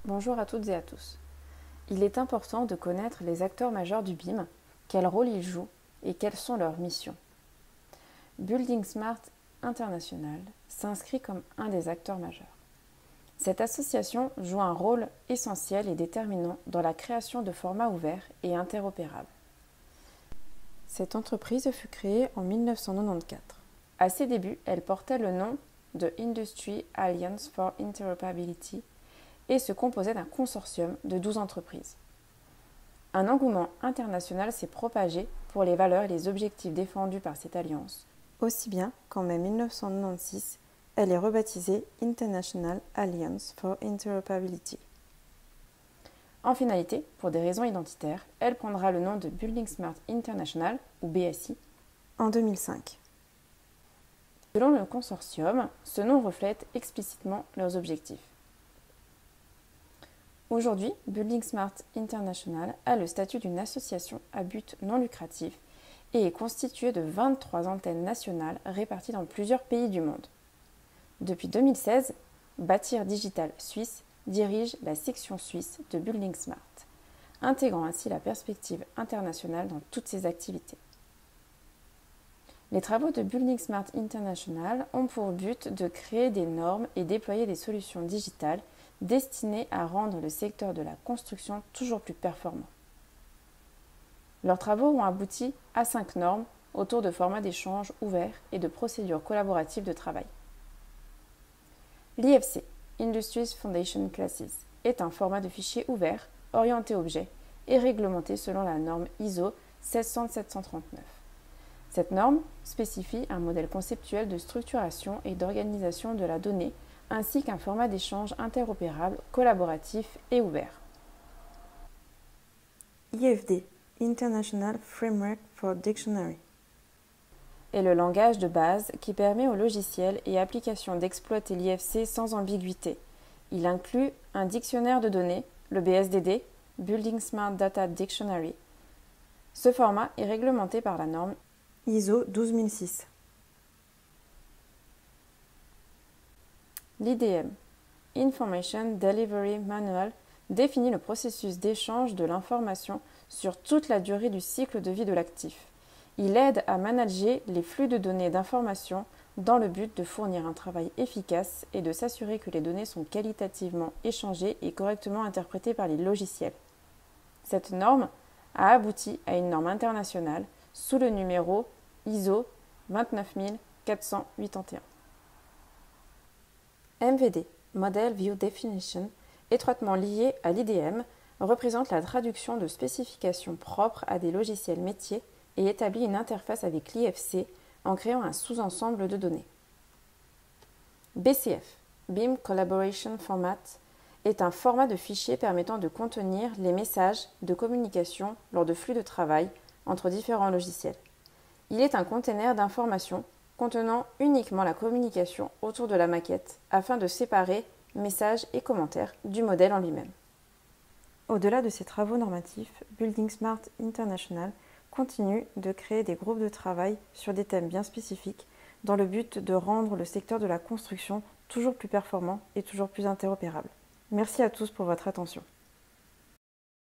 Bonjour à toutes et à tous. Il est important de connaître les acteurs majeurs du BIM, quel rôle ils jouent et quelles sont leurs missions. Building Smart International s'inscrit comme un des acteurs majeurs. Cette association joue un rôle essentiel et déterminant dans la création de formats ouverts et interopérables. Cette entreprise fut créée en 1994. À ses débuts, elle portait le nom de Industry Alliance for Interoperability et se composait d'un consortium de 12 entreprises. Un engouement international s'est propagé pour les valeurs et les objectifs défendus par cette alliance, aussi bien qu'en mai 1996, elle est rebaptisée International Alliance for Interoperability. En finalité, pour des raisons identitaires, elle prendra le nom de Building Smart International, ou BSI, en 2005. Selon le consortium, ce nom reflète explicitement leurs objectifs. Aujourd'hui, Building Smart International a le statut d'une association à but non lucratif et est constituée de 23 antennes nationales réparties dans plusieurs pays du monde. Depuis 2016, Bâtir Digital Suisse dirige la section suisse de Building Smart, intégrant ainsi la perspective internationale dans toutes ses activités. Les travaux de Building Smart International ont pour but de créer des normes et déployer des solutions digitales destinées à rendre le secteur de la construction toujours plus performant. Leurs travaux ont abouti à 5 normes autour de formats d'échange ouverts et de procédures collaboratives de travail. L'IFC, Industries Foundation Classes, est un format de fichier ouvert, orienté objet et réglementé selon la norme ISO 16739. Cette norme spécifie un modèle conceptuel de structuration et d'organisation de la donnée ainsi qu'un format d'échange interopérable, collaboratif et ouvert. IFD, International Framework for Dictionary, est le langage de base qui permet aux logiciels et applications d'exploiter l'IFC sans ambiguïté. Il inclut un dictionnaire de données, le BSDD, Building Smart Data Dictionary. Ce format est réglementé par la norme ISO 12006. L'IDM, Information Delivery Manual, définit le processus d'échange de l'information sur toute la durée du cycle de vie de l'actif. Il aide à manager les flux de données d'information dans le but de fournir un travail efficace et de s'assurer que les données sont qualitativement échangées et correctement interprétées par les logiciels. Cette norme a abouti à une norme internationale sous le numéro ISO 29481. MVD, Model View Definition, étroitement lié à l'IDM, représente la traduction de spécifications propres à des logiciels métiers et établit une interface avec l'IFC en créant un sous-ensemble de données. BCF, BIM Collaboration Format, est un format de fichier permettant de contenir les messages de communication lors de flux de travail entre différents logiciels. Il est un container d'informations contenant uniquement la communication autour de la maquette afin de séparer messages et commentaires du modèle en lui-même. Au-delà de ces travaux normatifs, Building Smart International continue de créer des groupes de travail sur des thèmes bien spécifiques dans le but de rendre le secteur de la construction toujours plus performant et toujours plus interopérable. Merci à tous pour votre attention.